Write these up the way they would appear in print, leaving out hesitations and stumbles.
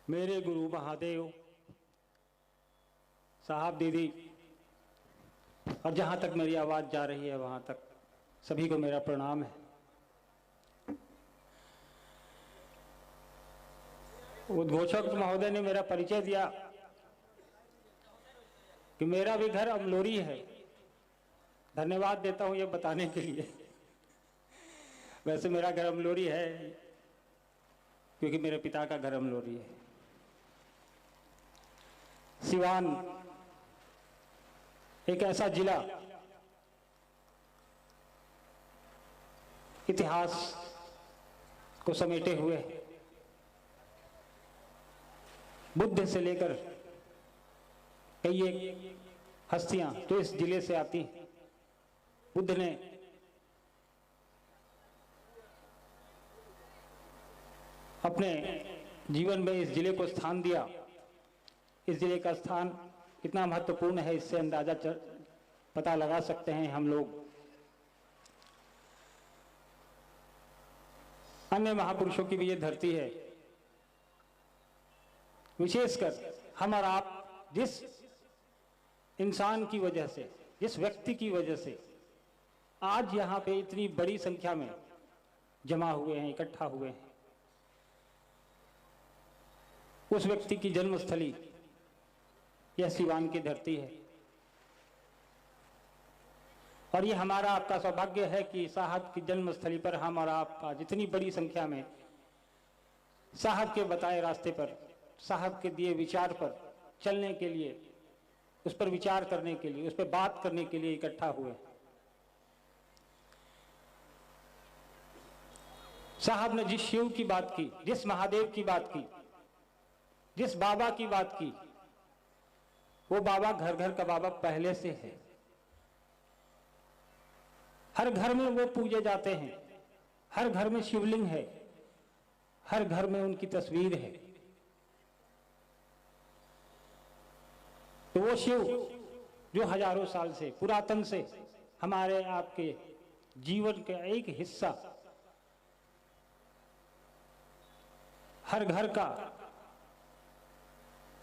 मेरे गुरु महादेव साहब, दीदी, और जहाँ तक मेरी आवाज़ जा रही है वहाँ तक सभी को मेरा प्रणाम है। उद्घोषक महोदय ने मेरा परिचय दिया कि मेरा भी घर अमलोरी है। धन्यवाद देता हूँ ये बताने के लिए। वैसे मेरा घर अमलोरी है क्योंकि मेरे पिता का घर अमलोरी है। सिवान एक ऐसा जिला इतिहास को समेटे हुए बुद्ध से लेकर कई एक हस्तियां जो इस जिले से आती। बुद्ध ने अपने जीवन में इस जिले को स्थान दिया। इस जिले का स्थान कितना महत्वपूर्ण है इससे अंदाजा पता लगा सकते हैं हम लोग। अन्य महापुरुषों की भी ये धरती है। विशेषकर हम और आप जिस इंसान की वजह से, जिस व्यक्ति की वजह से आज यहाँ पे इतनी बड़ी संख्या में जमा हुए हैं, इकट्ठा हुए हैं, उस व्यक्ति की जन्मस्थली यह सिवान की धरती है। और ये हमारा आपका सौभाग्य है कि साहब की जन्मस्थली पर हम और आपका जितनी बड़ी संख्या में साहब के बताए रास्ते पर, साहब के दिए विचार पर चलने के लिए, उस पर विचार करने के लिए, उस पर बात करने के लिए इकट्ठा हुए। साहब ने जिस शिव की बात की, जिस महादेव की बात की, जिस बाबा की बात की, वो बाबा घर घर का बाबा पहले से है। हर घर में वो पूजे जाते हैं, हर घर में शिवलिंग है, हर घर में उनकी तस्वीर है। तो वो शिव जो हजारों साल से, पुरातन से हमारे आपके जीवन का एक हिस्सा, हर घर का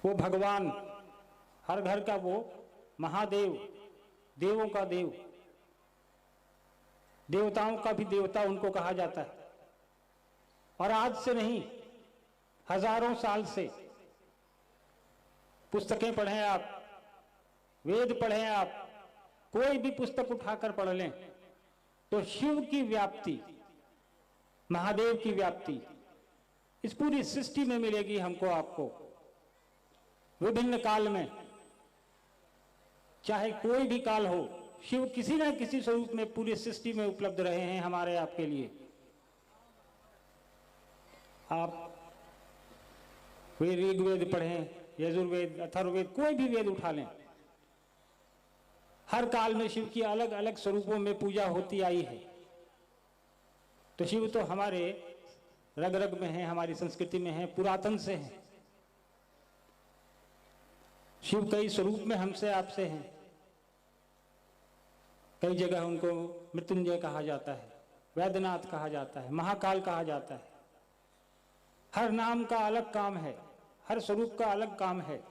वो भगवान, हर घर का वो महादेव, देवों का देव, देवताओं का भी देवता उनको कहा जाता है। और आज से नहीं, हजारों साल से पुस्तकें पढ़ें आप, वेद पढ़ें आप, कोई भी पुस्तक उठाकर पढ़ लें तो शिव की व्याप्ति, महादेव की व्याप्ति इस पूरी सृष्टि में मिलेगी हमको, आपको। विभिन्न काल में, चाहे कोई भी काल हो, शिव किसी न किसी स्वरूप में पूरी सृष्टि में उपलब्ध रहे हैं हमारे आपके लिए। आप वे ऋग्वेद पढ़ें, यजुर्वेद, अथर्ववेद, कोई भी वेद उठा लें, हर काल में शिव की अलग अलग स्वरूपों में पूजा होती आई है। तो शिव तो हमारे रग रग में है, हमारी संस्कृति में है, पुरातन से है। शिव कई स्वरूप में हमसे आपसे हैं। कई जगह उनको मृत्युंजय कहा जाता है, वैद्यनाथ कहा जाता है, महाकाल कहा जाता है। हर नाम का अलग काम है, हर स्वरूप का अलग काम है,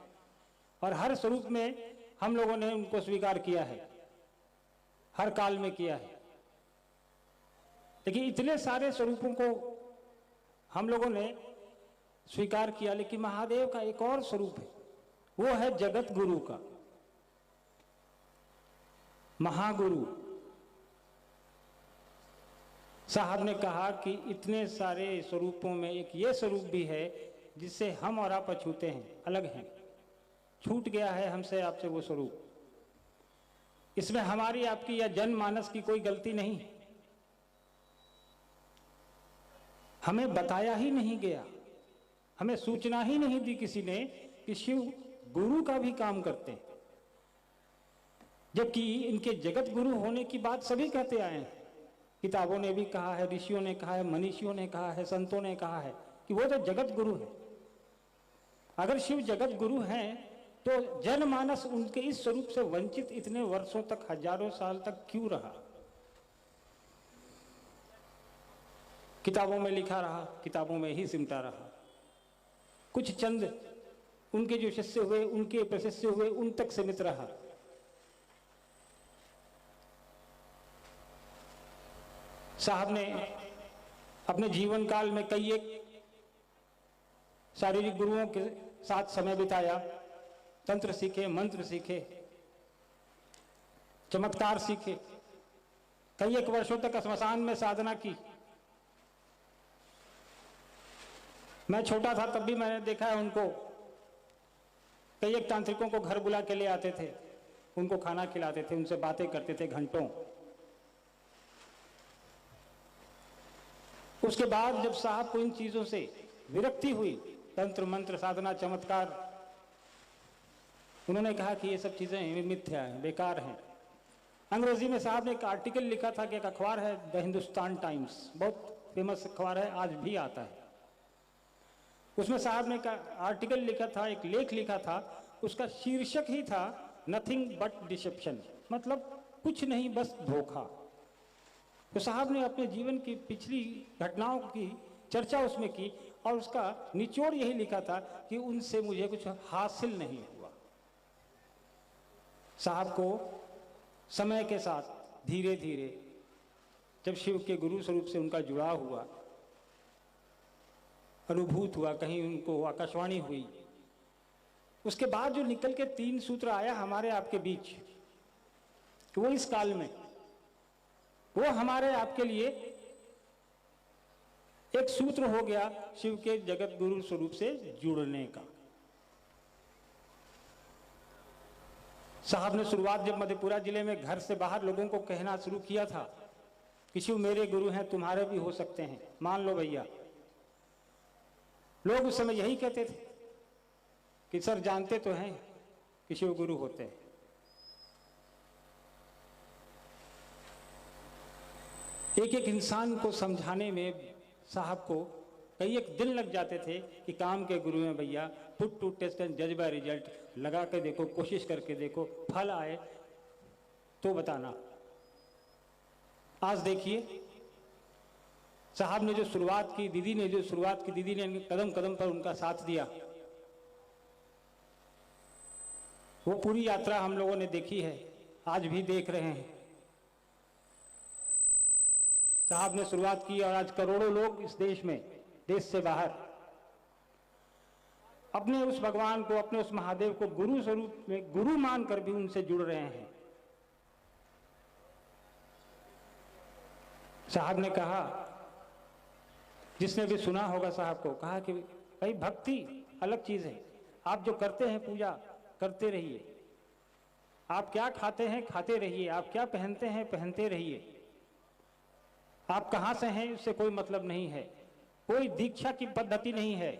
और हर स्वरूप में हम लोगों ने उनको स्वीकार किया है, हर काल में किया है। लेकिन इतने सारे स्वरूपों को हम लोगों ने स्वीकार किया, लेकिन महादेव का एक और स्वरूप है, वो है जगत गुरु का, महागुरु। साहब ने कहा कि इतने सारे स्वरूपों में एक ये स्वरूप भी है जिससे हम और आप अछूते हैं, अलग हैं, छूट गया है हमसे आपसे वो स्वरूप। इसमें हमारी आपकी या जनमानस की कोई गलती नहीं, हमें बताया ही नहीं गया, हमें सूचना ही नहीं दी किसी ने कि शिव गुरु का भी काम करते हैं। जबकि इनके जगत गुरु होने की बात सभी कहते आए हैं। किताबों ने भी कहा है, ऋषियों ने कहा है, मनीषियों ने कहा है, संतों ने कहा है कि वो तो जगत गुरु है। अगर शिव जगत गुरु हैं तो जनमानस उनके इस स्वरूप से वंचित इतने वर्षों तक, हजारों साल तक क्यों रहा? किताबों में लिखा रहा, किताबों में ही सिमटा रहा। कुछ चंद उनके जो शिष्य हुए, उनके प्रशिष्य हुए, उन तक सीमित रहा। साहब ने अपने जीवन काल में कई एक शारीरिक गुरुओं के साथ समय बिताया, तंत्र सीखे, मंत्र सीखे, चमत्कार सीखे, कई एक वर्षों तक श्मशान में साधना की। मैं छोटा था तब भी मैंने देखा है उनको। कई एक तांत्रिकों को घर बुला के ले आते थे, उनको खाना खिलाते थे, उनसे बातें करते थे घंटों। उसके बाद जब साहब को इन चीजों से विरक्ति हुई, तंत्र मंत्र साधना चमत्कार, उन्होंने कहा कि ये सब चीजें मिथ्या हैं, बेकार हैं। अंग्रेजी में साहब ने एक आर्टिकल लिखा था कि एक अखबार है द हिंदुस्तान टाइम्स, बहुत फेमस अखबार है, आज भी आता है। उसमें साहब ने का आर्टिकल लिखा था, एक लेख लिखा था, उसका शीर्षक ही था नथिंग बट डिसेप्शन, मतलब कुछ नहीं बस धोखा। तो साहब ने अपने जीवन की पिछली घटनाओं की चर्चा उसमें की और उसका निचोड़ यही लिखा था कि उनसे मुझे कुछ हासिल नहीं हुआ। साहब को समय के साथ धीरे धीरे जब शिव के गुरु स्वरूप से उनका जुड़ाव हुआ, अनुभूत हुआ, कहीं उनको आकाशवाणी हुई, उसके बाद जो निकल के 3 सूत्र आया हमारे आपके बीच, वो इस काल में वो हमारे आपके लिए एक सूत्र हो गया शिव के जगत गुरु स्वरूप से जुड़ने का। साहब ने शुरुआत जब मधेपुरा जिले में घर से बाहर लोगों को कहना शुरू किया था कि शिव मेरे गुरु हैं, तुम्हारे भी हो सकते हैं, मान लो भैया। लोग उस समय यही कहते थे कि सर जानते तो हैं कि शिव गुरु होते हैं। एक एक इंसान को समझाने में साहब को कई एक दिन लग जाते थे कि काम के गुरु हैं भैया, पुट टू टेस्ट एंड जज बाय रिजल्ट, लगा के देखो, कोशिश करके देखो, फल आए तो बताना। आज देखिए साहब ने जो शुरुआत की, दीदी ने जो शुरुआत की, दीदी ने कदम कदम पर उनका साथ दिया, वो पूरी यात्रा हम लोगों ने देखी है, आज भी देख रहे हैं। साहब ने शुरुआत की और आज करोड़ों लोग इस देश में, देश से बाहर, अपने उस भगवान को, अपने उस महादेव को गुरु स्वरूप में गुरु मानकर भी उनसे जुड़ रहे हैं। साहब ने कहा, जिसने भी सुना होगा साहब को, कहा कि भाई भक्ति अलग चीज है, आप जो करते हैं पूजा करते रहिए, आप क्या खाते हैं खाते रहिए, आप क्या पहनते हैं पहनते रहिए, आप कहां से हैं उससे कोई मतलब नहीं है, कोई दीक्षा की पद्धति नहीं है,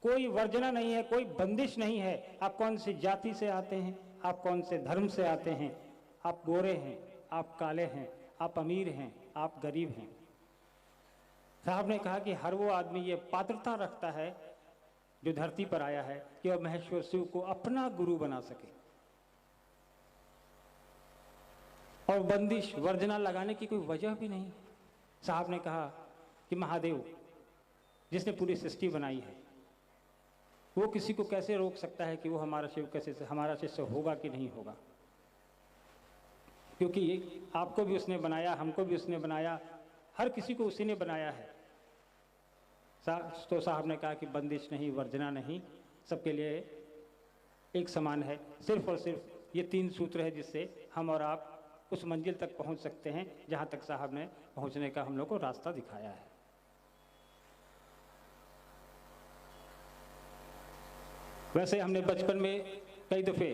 कोई वर्जना नहीं है, कोई बंदिश नहीं है। आप कौन सी जाति से आते हैं, आप कौन से धर्म से आते हैं, आप गोरे हैं, आप काले हैं, आप अमीर हैं, आप गरीब हैं। साहब ने कहा कि हर वो आदमी ये पात्रता रखता है जो धरती पर आया है कि वह महेश्वर शिव को अपना गुरु बना सके, और बंदिश वर्जना लगाने की कोई वजह भी नहीं। साहब ने कहा कि महादेव जिसने पूरी सृष्टि बनाई है, वो किसी को कैसे रोक सकता है कि वो हमारा शिव कैसे हमारा शिष्य होगा कि नहीं होगा, क्योंकि आपको भी उसने बनाया, हमको भी उसने बनाया, हर किसी को उसी ने बनाया है। तो साहब ने कहा कि बंदिश नहीं, वर्जना नहीं, सबके लिए एक समान है। सिर्फ और सिर्फ ये 3 सूत्र है जिससे हम और आप उस मंजिल तक पहुंच सकते हैं जहां तक साहब ने पहुंचने का हम लोग को रास्ता दिखाया है। वैसे हमने बचपन में कई दफे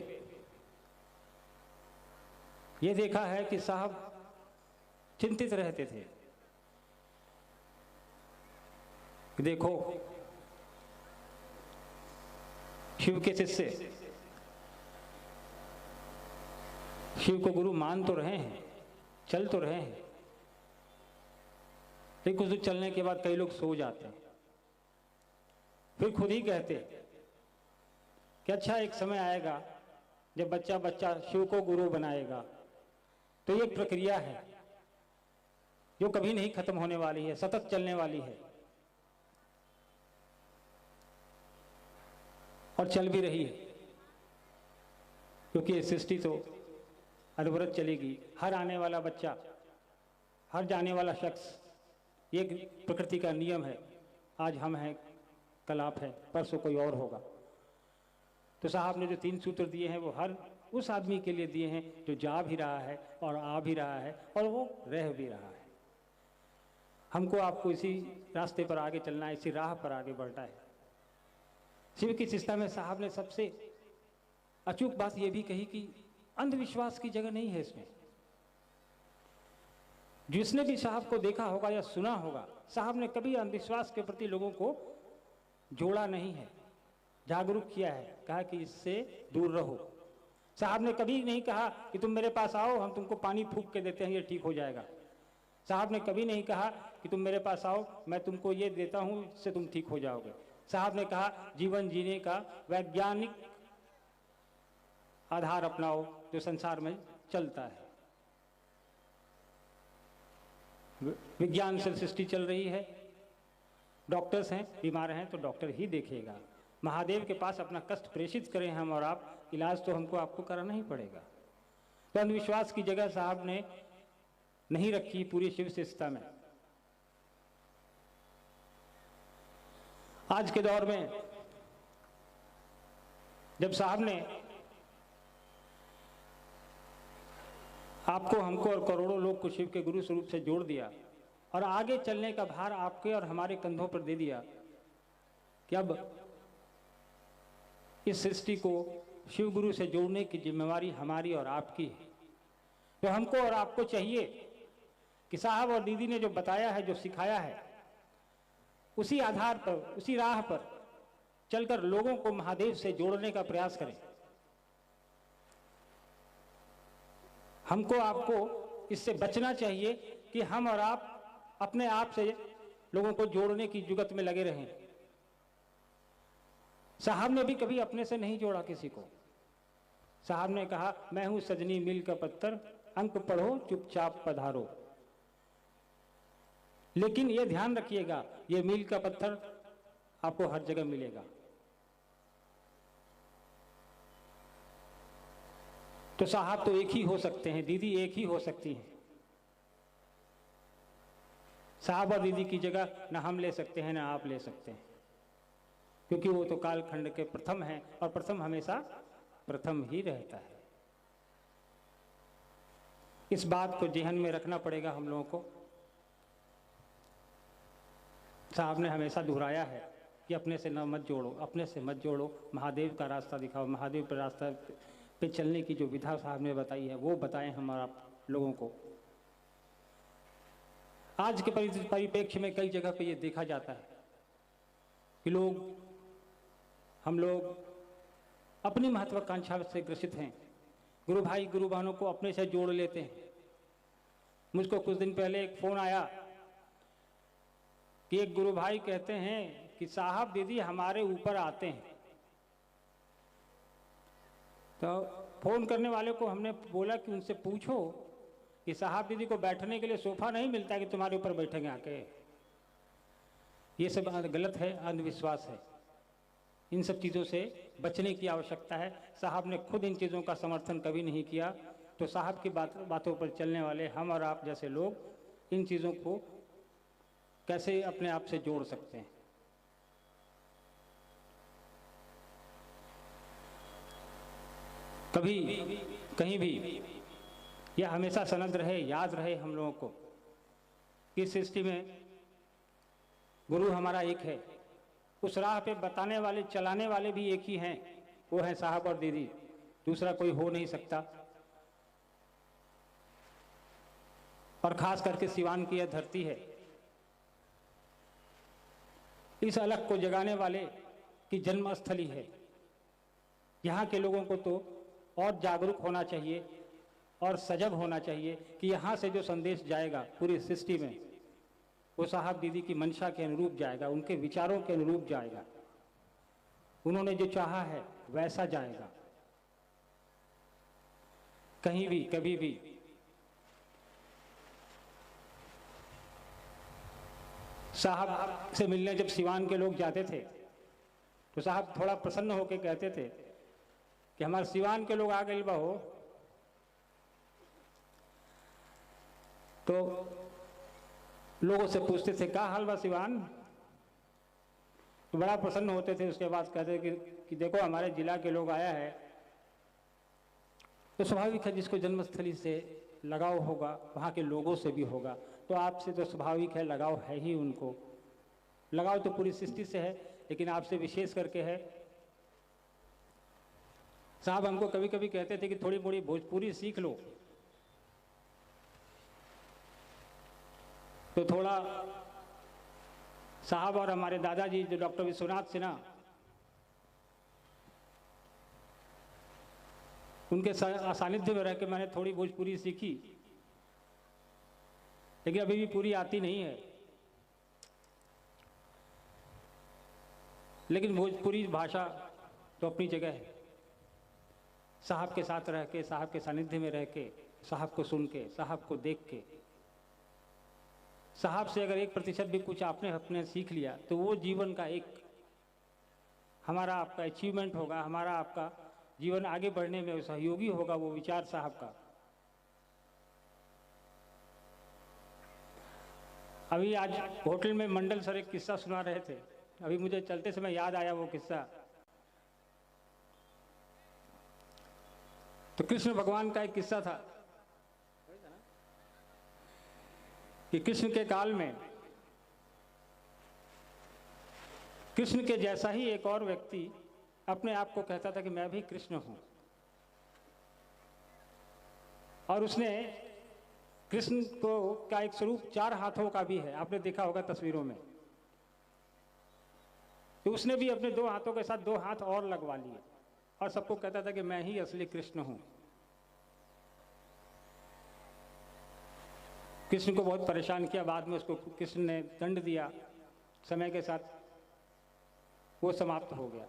ये देखा है कि साहब चिंतित रहते थे कि देखो शिव के शिष्य शिव को गुरु मान तो रहे हैं, चल तो रहे हैं, लेकिन कुछ दूर चलने के बाद कई लोग सो जाते हैं, फिर खुद ही कहते कि अच्छा एक समय आएगा जब बच्चा बच्चा शिव को गुरु बनाएगा। तो ये एक प्रक्रिया है जो कभी नहीं खत्म होने वाली है, सतत चलने वाली है। और चल भी रही है, क्योंकि ये सृष्टि तो अनवरत चलेगी। हर आने वाला बच्चा, हर जाने वाला शख्स, ये प्रकृति का नियम है। आज हम हैं, कल आप हैं, परसों कोई और होगा। तो साहब ने जो 3 सूत्र दिए हैं वो हर उस आदमी के लिए दिए हैं जो जा भी रहा है और आ भी रहा है और वो रह भी रहा है। हमको आपको इसी रास्ते पर आगे चलना है, इसी राह पर आगे बढ़ना है। शिव की शिष्टता में साहब ने सबसे अचूक बात यह भी कही कि अंधविश्वास की जगह नहीं है इसमें। जिसने भी साहब को देखा होगा या सुना होगा, साहब ने कभी अंधविश्वास के प्रति लोगों को जोड़ा नहीं है, जागरूक किया है, कहा कि इससे दूर रहो। साहब ने कभी नहीं कहा कि तुम मेरे पास आओ, हम तुमको पानी फूंक के देते हैं, ये ठीक हो जाएगा। साहब ने कभी नहीं कहा कि तुम मेरे पास आओ, मैं तुमको ये देता हूं, इससे तुम ठीक हो जाओगे। साहब ने कहा जीवन जीने का वैज्ञानिक आधार अपनाओ जो संसार में चलता है। विज्ञान से सृष्टि चल रही है, डॉक्टर्स हैं, बीमार हैं तो डॉक्टर ही देखेगा। महादेव के पास अपना कष्ट प्रेषित करें हम और आप, इलाज तो हमको आपको कराना ही पड़ेगा। तो अंधविश्वास की जगह साहब ने नहीं रखी पूरी शिव शिष्टता में। आज के दौर में जब साहब ने आपको, हमको और करोड़ों लोग को शिव के गुरु स्वरूप से जोड़ दिया और आगे चलने का भार आपके और हमारे कंधों पर दे दिया कि अब इस सृष्टि को शिव गुरु से जोड़ने की जिम्मेवारी हमारी और आपकी है। तो हमको और आपको चाहिए कि साहब और दीदी ने जो बताया है, जो सिखाया है, उसी आधार पर, उसी राह पर चलकर लोगों को महादेव से जोड़ने का प्रयास करें। हमको आपको इससे बचना चाहिए कि हम और आप अपने आप से लोगों को जोड़ने की जुगत में लगे रहें। साहब ने भी कभी अपने से नहीं जोड़ा किसी को। साहब ने कहा मैं हूं सजनी मील का पत्थर, अंक पढ़ो चुपचाप पधारो। लेकिन यह ध्यान रखिएगा, यह मील का पत्थर आपको हर जगह मिलेगा। तो साहब तो एक ही हो सकते हैं, दीदी एक ही हो सकती हैं। साहब और दीदी की जगह ना हम ले सकते हैं ना आप ले सकते हैं, क्योंकि वो तो कालखंड के प्रथम हैं और प्रथम हमेशा प्रथम ही रहता है। इस बात को ज़हन में रखना पड़ेगा हम लोगों को। साहब ने हमेशा दोहराया है कि अपने से न मत जोड़ो, अपने से मत जोड़ो, महादेव का रास्ता दिखाओ। महादेव का रास्ता पे चलने की जो विधा साहब ने बताई है वो बताएं हम और आप लोगों को। आज के परिप्रेक्ष्य में कई जगह पे ये देखा जाता है कि हम लोग अपनी महत्वाकांक्षा से ग्रसित हैं। गुरु भाई गुरु बहनों को अपने से जोड़ लेते हैं। मुझको कुछ दिन पहले एक फोन आया कि एक गुरु भाई कहते हैं कि साहब दीदी हमारे ऊपर आते हैं। तो फोन करने वाले को हमने बोला कि उनसे पूछो कि साहब दीदी को बैठने के लिए सोफा नहीं मिलता कि तुम्हारे ऊपर बैठेंगे आके। ये सब गलत है, अंधविश्वास है। इन सब चीज़ों से बचने की आवश्यकता है। साहब ने खुद इन चीज़ों का समर्थन कभी नहीं किया, तो साहब की बातों पर चलने वाले हम और आप जैसे लोग इन चीज़ों को कैसे अपने आप से जोड़ सकते हैं। कभी कहीं भी यह हमेशा सनद रहे, याद रहे हम लोगों को कि इस सृष्टि में गुरु हमारा एक है। उस राह पे बताने वाले, चलाने वाले भी एक ही हैं, वो है साहब और दीदी, दूसरा कोई हो नहीं सकता। और खास करके सिवान की यह धरती है, इस अलग को जगाने वाले की जन्मस्थली है। यहाँ के लोगों को तो और जागरूक होना चाहिए और सजग होना चाहिए कि यहाँ से जो संदेश जाएगा पूरी सृष्टि में, वो साहब दीदी की मंशा के अनुरूप जाएगा, उनके विचारों के अनुरूप जाएगा। उन्होंने जो चाहा है वैसा जाएगा। कहीं भी कभी भी साहब से मिलने जब सिवान के लोग जाते थे तो साहब थोड़ा प्रसन्न होकर कहते थे कि हमारे सिवान के लोग आ गए बा हो। तो लोगों से पूछते थे क्या हाल बा सिवान, तो बड़ा प्रसन्न होते थे। उसके बाद कहते कि देखो हमारे जिला के लोग आया है। तो स्वाभाविक है जिसको जन्मस्थली से लगाव होगा वहाँ के लोगों से भी होगा, तो आपसे तो स्वाभाविक है लगाव है ही उनको। लगाव तो पूरी सृष्टि से है, लेकिन आपसे विशेष करके है। साहब हमको कभी कभी कहते थे कि थोड़ी मोड़ी भोजपुरी सीख लो, तो थोड़ा साहब और हमारे दादाजी जो डॉक्टर विश्वनाथ सिन्हा, उनके सानिध्य में रह के मैंने थोड़ी भोजपुरी सीखी, लेकिन अभी भी पूरी आती नहीं है। लेकिन भोजपुरी भाषा तो अपनी जगह है। साहब के साथ रह के, साहब के सानिध्य में रह के, साहब को सुन के, साहब को देख के, साहब से अगर 1% भी कुछ आपने अपने सीख लिया तो वो जीवन का एक हमारा आपका अचीवमेंट होगा, हमारा आपका जीवन आगे बढ़ने में सहयोगी होगा वो विचार साहब का। अभी आज होटल में मंडल सर एक किस्सा सुना रहे थे, अभी मुझे चलते समय याद आया वो किस्सा। तो कृष्ण भगवान का एक किस्सा था कि कृष्ण के काल में कृष्ण के जैसा ही एक और व्यक्ति अपने आप को कहता था कि मैं भी कृष्ण हूं, और उसने कृष्ण को का एक स्वरूप 4 हाथों का भी है, आपने देखा होगा तस्वीरों में। तो उसने भी अपने 2 हाथों के साथ 2 हाथ और लगवा लिए और सबको कहता था कि मैं ही असली कृष्ण हूं। कृष्ण को बहुत परेशान किया, बाद में उसको कृष्ण ने दंड दिया, समय के साथ वो समाप्त हो गया।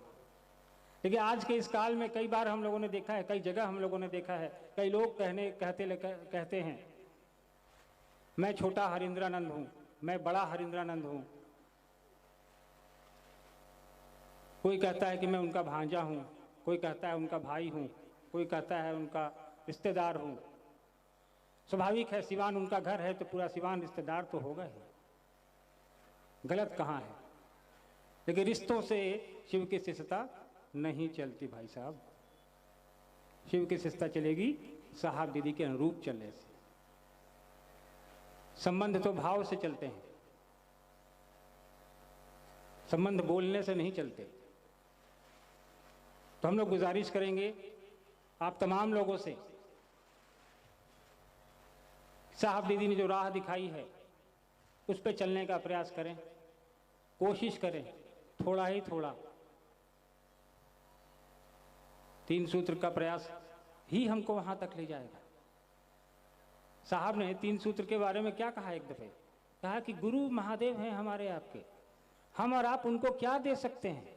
लेकिन आज के इस काल में कई बार हम लोगों ने देखा है, कई जगह हम लोगों ने देखा है, कई लोग कहते हैं मैं छोटा हरिंद्रानंद हूं, मैं बड़ा हरिंद्रानंद हूं। कोई कहता है कि मैं उनका भांजा हूं, कोई कहता है उनका भाई हूं, कोई कहता है उनका रिश्तेदार हूं। स्वाभाविक है, सिवान उनका घर है तो पूरा सिवान रिश्तेदार तो होगा ही, गलत कहाँ है। लेकिन रिश्तों से शिव की शिष्टता नहीं चलती भाई साहब। शिव की शिष्टता चलेगी साहब दीदी के अनुरूप चलने से। संबंध तो भाव से चलते हैं, संबंध बोलने से नहीं चलते। तो हम लोग गुजारिश करेंगे आप तमाम लोगों से, साहब दीदी ने जो राह दिखाई है उस पर चलने का प्रयास करें, कोशिश करें, थोड़ा ही थोड़ा। 3 सूत्र का प्रयास ही हमको वहां तक ले जाएगा। साहब ने 3 सूत्र के बारे में क्या कहा, एक दफे कहा कि गुरु महादेव हैं हमारे आपके, हम और आप उनको क्या दे सकते हैं।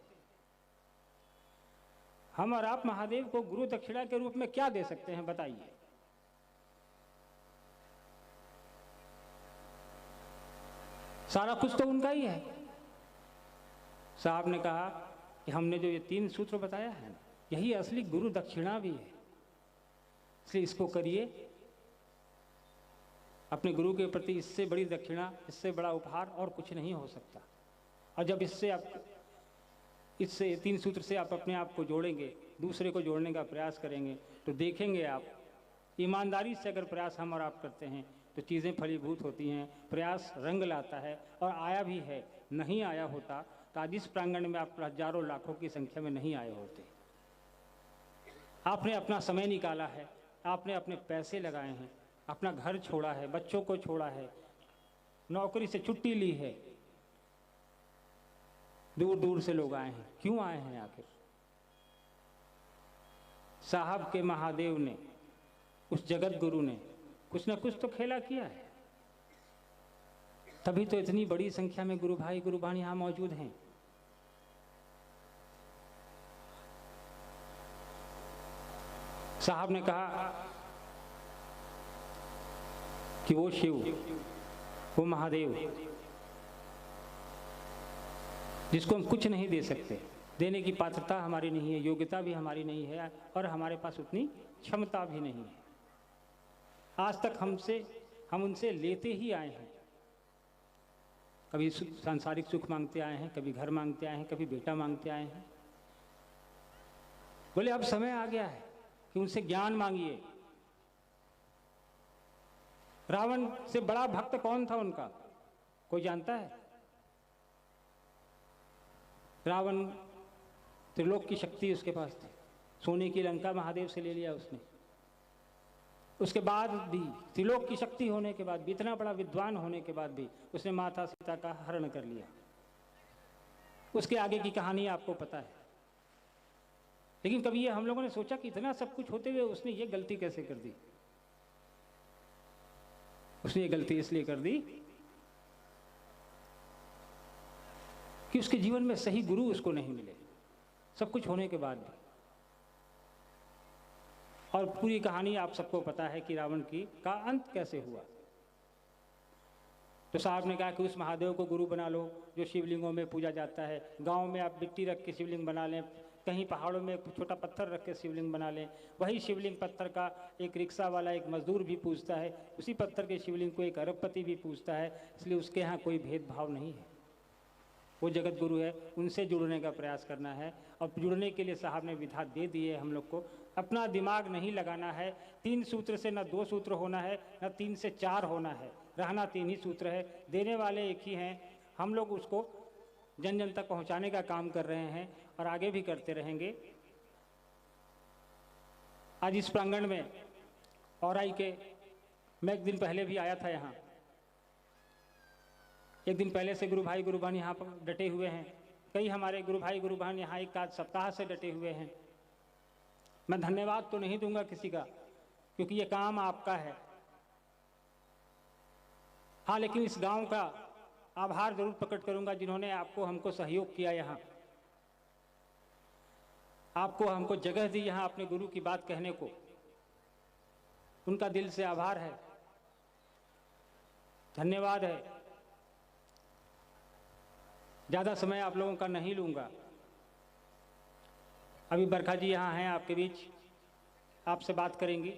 हम और आप महादेव को गुरु दक्षिणा के रूप में क्या दे सकते हैं बताइए। सारा कुछ तो उनका ही है। साहब ने कहा कि हमने जो ये 3 सूत्र बताया है यही असली गुरु दक्षिणा भी है, इसलिए इसको करिए। अपने गुरु के प्रति इससे बड़ी दक्षिणा, इससे बड़ा उपहार और कुछ नहीं हो सकता। और जब इससे 3 सूत्र से आप अपने आप को जोड़ेंगे, दूसरे को जोड़ने का प्रयास करेंगे, तो देखेंगे आप ईमानदारी से अगर प्रयास हम और आप करते हैं तो चीज़ें फलीभूत होती हैं, प्रयास रंग लाता है और आया भी है। नहीं आया होता तो आज इस प्रांगण में आप हजारों लाखों की संख्या में नहीं आए होते। आपने अपना समय निकाला है, आपने अपने पैसे लगाए हैं, अपना घर छोड़ा है, बच्चों को छोड़ा है, नौकरी से छुट्टी ली है, दूर दूर से लोग आए हैं। क्यों आए हैं आखिर? साहब के महादेव ने, उस जगत गुरु ने कुछ न कुछ तो खेला किया है, तभी तो इतनी बड़ी संख्या में गुरु भाई गुरु बहन यहां मौजूद हैं। साहब ने कहा कि वो शिव, वो महादेव जिसको हम कुछ नहीं दे सकते, देने की पात्रता हमारी नहीं है, योग्यता भी हमारी नहीं है और हमारे पास उतनी क्षमता भी नहीं है। आज तक हम उनसे लेते ही आए हैं। कभी सांसारिक सुख मांगते आए हैं, कभी घर मांगते आए हैं, कभी बेटा मांगते आए हैं। बोले अब समय आ गया है कि उनसे ज्ञान मांगिए। रावण से बड़ा भक्त कौन था उनका, कोई जानता है? रावण त्रिलोक की शक्ति उसके पास थी, सोने की लंका महादेव से ले लिया उसने। उसके बाद भी त्रिलोक की शक्ति होने के बाद भी, इतना बड़ा विद्वान होने के बाद भी उसने माता सीता का हरण कर लिया। उसके आगे की कहानी आपको पता है। लेकिन कभी ये हम लोगों ने सोचा कि इतना सब कुछ होते हुए उसने ये गलती कैसे कर दी? उसने ये गलती इसलिए कर दी कि उसके जीवन में सही गुरु उसको नहीं मिले, सब कुछ होने के बाद भी। और पूरी कहानी आप सबको पता है कि रावण का अंत कैसे हुआ। तो साहब ने कहा कि उस महादेव को गुरु बना लो जो शिवलिंगों में पूजा जाता है। गांव में आप मिट्टी रख के शिवलिंग बना लें, कहीं पहाड़ों में छोटा पत्थर रख के शिवलिंग बना लें। वही शिवलिंग पत्थर का एक रिक्शा वाला, एक मजदूर भी पूजता है, उसी पत्थर के शिवलिंग को एक अरबपति भी पूजता है। इसलिए उसके यहाँ कोई भेदभाव नहीं है। वो जगत गुरु है, उनसे जुड़ने का प्रयास करना है। और जुड़ने के लिए साहब ने विधा दे दी है हम लोग को। अपना दिमाग नहीं लगाना है। 3 सूत्र से न 2 सूत्र होना है, न 3 से 4 होना है। रहना 3 ही सूत्र है। देने वाले एक ही हैं। हम लोग उसको जन जन तक पहुंचाने का काम कर रहे हैं और आगे भी करते रहेंगे। आज इस प्रांगण में औराई के, मैं एक दिन पहले भी आया था यहाँ। एक दिन पहले से गुरु भाई गुरु बहन यहाँ पर डटे हुए हैं। कई हमारे गुरु भाई गुरु बहन यहाँ एक आध सप्ताह से डटे हुए हैं। मैं धन्यवाद तो नहीं दूंगा किसी का, क्योंकि ये काम आपका है। हाँ, लेकिन इस गांव का आभार जरूर प्रकट करूंगा जिन्होंने आपको हमको सहयोग किया, यहाँ आपको हमको जगह दी यहाँ अपने गुरु की बात कहने को। उनका दिल से आभार है, धन्यवाद है। ज़्यादा समय आप लोगों का नहीं लूँगा। अभी बरखा जी यहाँ हैं आपके बीच, आपसे बात करेंगी।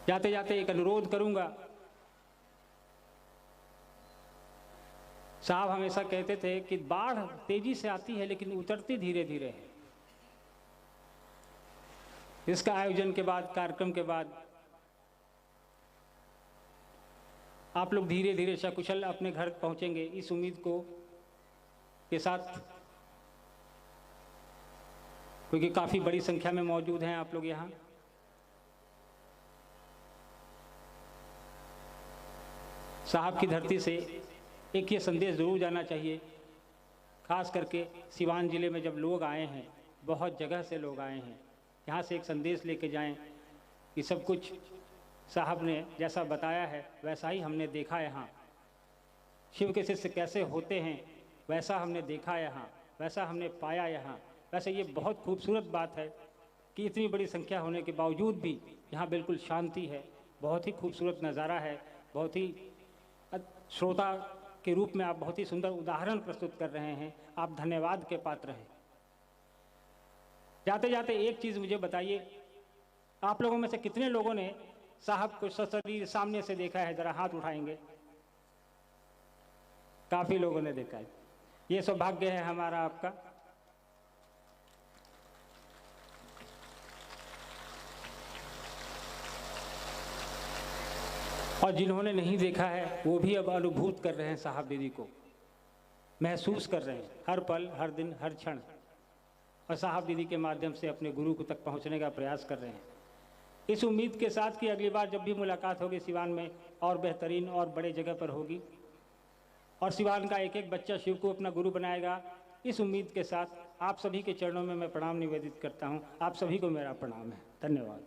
जाते जाते एक अनुरोध करूँगा। साहब हमेशा कहते थे कि बाढ़ तेजी से आती है लेकिन उतरती धीरे धीरे है। इसका आयोजन के बाद, कार्यक्रम के बाद आप लोग धीरे धीरे सकुशल अपने घर पहुंचेंगे, इस उम्मीद को के साथ, क्योंकि काफ़ी बड़ी संख्या में मौजूद हैं आप लोग यहाँ। साहब की धरती से एक ये संदेश ज़रूर जाना चाहिए, खास करके सिवान जिले में जब लोग आए हैं, बहुत जगह से लोग आए हैं, यहाँ से एक संदेश लेके जाएं कि सब कुछ साहब ने जैसा बताया है वैसा ही हमने देखा। यहाँ शिव के शिष्य कैसे होते हैं वैसा हमने देखा, यहाँ वैसा हमने पाया। यहाँ वैसे ये बहुत खूबसूरत बात है कि इतनी बड़ी संख्या होने के बावजूद भी यहाँ बिल्कुल शांति है। बहुत ही खूबसूरत नज़ारा है। बहुत ही श्रोता के रूप में आप बहुत ही सुंदर उदाहरण प्रस्तुत कर रहे हैं। आप धन्यवाद के पात्र हैं। जाते जाते एक चीज़ मुझे बताइए, आप लोगों में से कितने लोगों ने साहब को सशरीर सामने से देखा है? जरा हाथ उठाएंगे। काफी लोगों ने देखा है। ये सौभाग्य है हमारा आपका। और जिन्होंने नहीं देखा है वो भी अब अनुभूत कर रहे हैं, साहब दीदी को महसूस कर रहे हैं हर पल, हर दिन, हर क्षण। और साहब दीदी के माध्यम से अपने गुरु को तक पहुंचने का प्रयास कर रहे हैं, इस उम्मीद के साथ कि अगली बार जब भी मुलाकात होगी सिवान में और बेहतरीन और बड़े जगह पर होगी और सिवान का एक एक बच्चा शिव को अपना गुरु बनाएगा। इस उम्मीद के साथ आप सभी के चरणों में मैं प्रणाम निवेदित करता हूं। आप सभी को मेरा प्रणाम है। धन्यवाद।